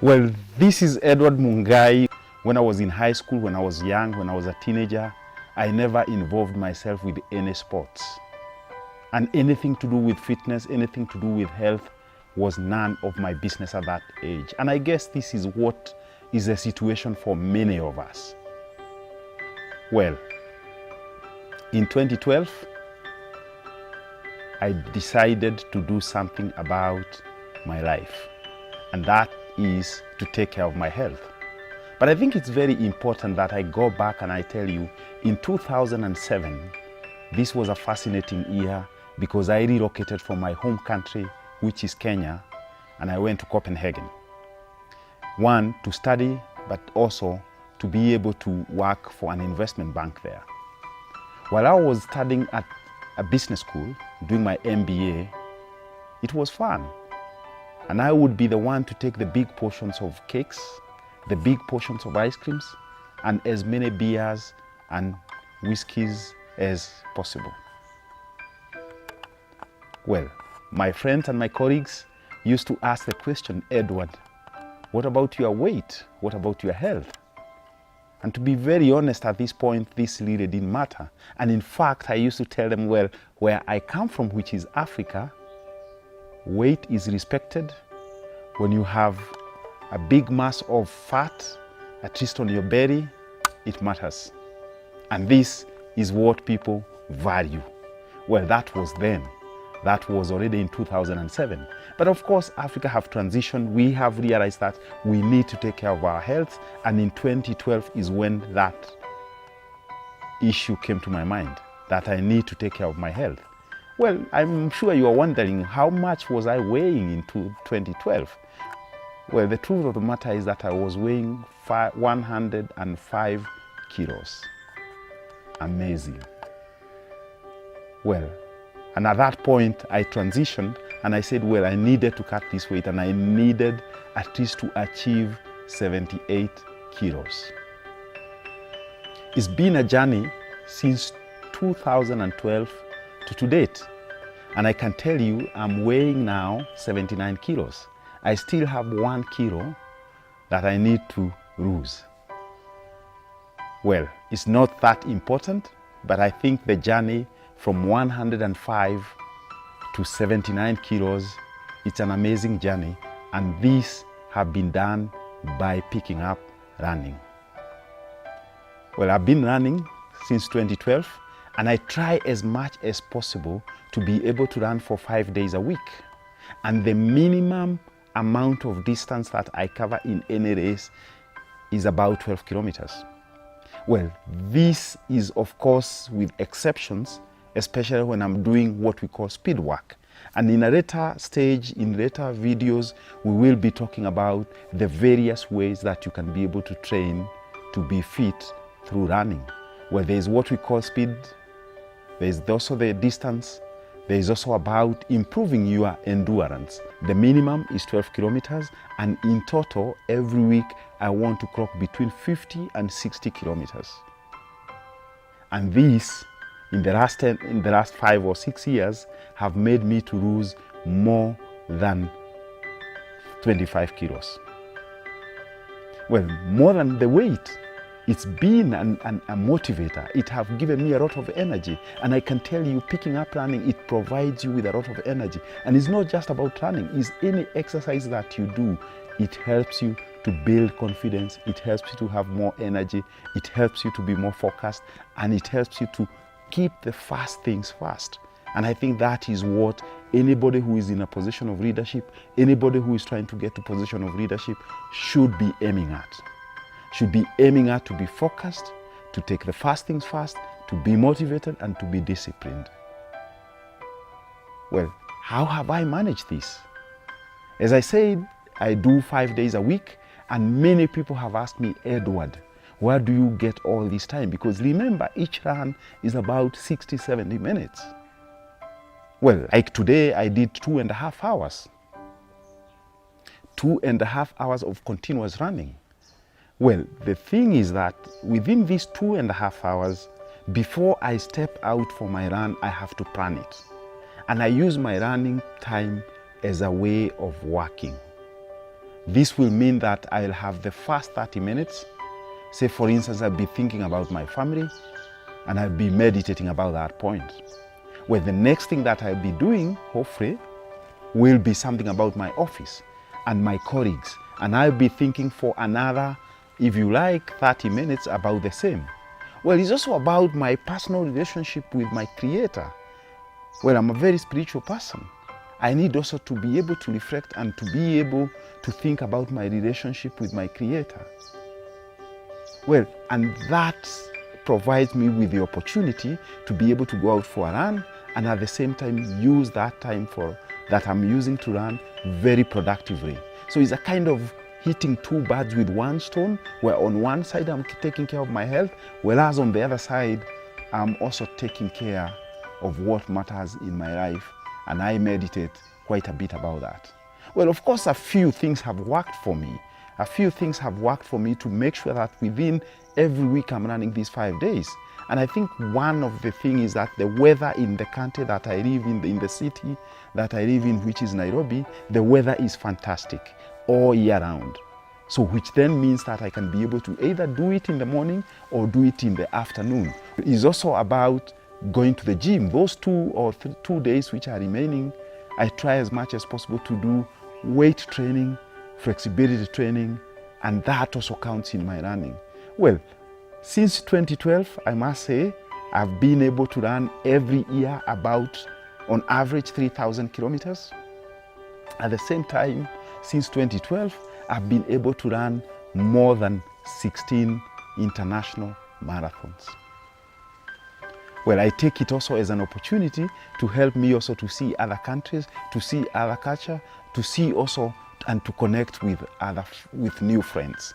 Well, this is Edward Mungai. When I was in high school, when I was young, when I was a teenager, I never involved myself with any sports. And anything to do with fitness, anything to do with health was none of my business at that age. And I guess this is what is the situation for many of us. Well, in 2012, I decided to do something about my life, and that is to take care of my health. But I think it's very important that I go back and I tell you, in 2007, this was a fascinating year because I relocated from my home country, which is Kenya, and I went to Copenhagen. One, to study, but also to be able to work for an investment bank there. While I was studying at a business school, doing my MBA, it was fun. And I would be the one to take the big portions of cakes, the big portions of ice creams, and as many beers and whiskeys as possible. Well, my friends and my colleagues used to ask the question, Edward, what about your weight? What about your health? And to be very honest, at this point, this really didn't matter. And in fact, I used to tell them, well, where I come from, which is Africa, weight is respected. When you have a big mass of fat, at least on your belly, it matters. And this is what people value. Well, that was then. That was already in 2007. But of course, Africa have transitioned. We have realized that we need to take care of our health. And in 2012 is when that issue came to my mind, that I need to take care of my health. Well, I'm sure you are wondering, how much was I weighing in 2012? Well, the truth of the matter is that I was weighing 105 kilos. Amazing. Well, and at that point, I transitioned and I said, well, I needed to cut this weight and I needed at least to achieve 78 kilos. It's been a journey since 2012 to date. And I can tell you, I'm weighing now 79 kilos. I still have 1 kilo that I need to lose. Well, it's not that important, but I think the journey from 105 to 79 kilos, it's an amazing journey. And this have been done by picking up running. Well, I've been running since 2012, and I try as much as possible to be able to run for 5 days a week. And the minimum amount of distance that I cover in any race is about 12 kilometers. Well, this is of course with exceptions, especially when I'm doing what we call speed work. And in a later stage, in later videos, we will be talking about the various ways that you can be able to train to be fit through running. Well, there's what we call speed, there's also the distance, there's also about improving your endurance. The minimum is 12 kilometers, and in total, every week, I want to clock between 50 and 60 kilometers. And this, in the last 5 or 6 years, have made me to lose more than 25 kilos. Well, more than the weight. It's been a motivator. It has given me a lot of energy. And I can tell you, picking up running, it provides you with a lot of energy. And it's not just about running. It's any exercise that you do. It helps you to build confidence. It helps you to have more energy. It helps you to be more focused. And it helps you to keep the fast things fast. And I think that is what anybody who is in a position of leadership, anybody who is trying to get to a position of leadership should be aiming at. Should be aiming at to be focused, to take the fast things fast, to be motivated and to be disciplined. Well, how have I managed this? As I said, I do 5 days a week, and many people have asked me, Edward, where do you get all this time? Because remember, each run is about 60, 70 minutes. Well, like today, I did 2.5 hours. 2.5 hours of continuous running. Well, the thing is that within these 2.5 hours, before I step out for my run, I have to plan it. And I use my running time as a way of working. This will mean that I'll have the first 30 minutes. Say, for instance, I'll be thinking about my family and I'll be meditating about that point. Well, the next thing that I'll be doing, hopefully, will be something about my office and my colleagues. And I'll be thinking for another, if you like, 30 minutes about the same. Well, it's also about my personal relationship with my Creator. Well, I'm a very spiritual person. I need also to be able to reflect and to be able to think about my relationship with my Creator. Well, and that provides me with the opportunity to be able to go out for a run and at the same time use that time that I'm using to run very productively. So it's a kind of hitting two birds with one stone, where on one side I'm taking care of my health, whereas on the other side I'm also taking care of what matters in my life, and I meditate quite a bit about that. Well, of course, a few things have worked for me. A few things have worked for me to make sure that within every week I'm running these 5 days. And I think one of the things is that the weather in the country that I live in the city that I live in, which is Nairobi, the weather is fantastic all year round. So which then means that I can be able to either do it in the morning or do it in the afternoon. It's also about going to the gym. Those 2 or 2 days which are remaining, I try as much as possible to do weight training, flexibility training, and that also counts in my running. Well, since 2012, I must say, I've been able to run every year about, on average, 3,000 kilometers. At the same time, since 2012, I've been able to run more than 16 international marathons. Well, I take it also as an opportunity to help me also to see other countries, to see other culture, to see also and to connect with new friends.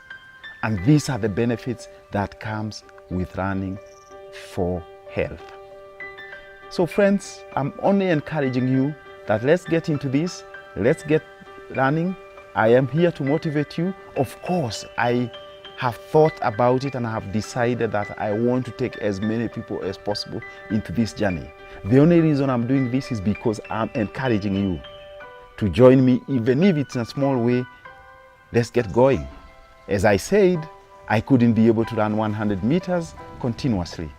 And these are the benefits that comes with running for health. So friends, I'm only encouraging you that let's get into this, let's get running. I am here to motivate you. Of course, I have thought about it and I have decided that I want to take as many people as possible into this journey. The only reason I'm doing this is because I'm encouraging you to join me, even if it's in a small way. Let's get going. As I said, I couldn't be able to run 100 meters continuously.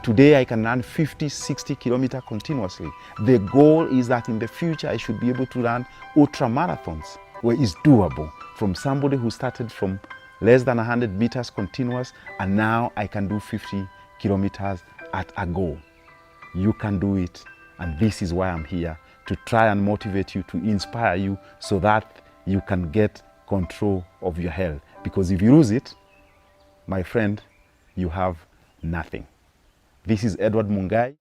Today I can run 50, 60 kilometers continuously. The goal is that in the future I should be able to run ultra marathons, where it's doable from somebody who started from less than 100 meters continuous, and now I can do 50 kilometers at a go. You can do it, and this is why I'm here, to try and motivate you, to inspire you, so that you can get control of your health. Because if you lose it, my friend, you have nothing. This is Edward Mungai.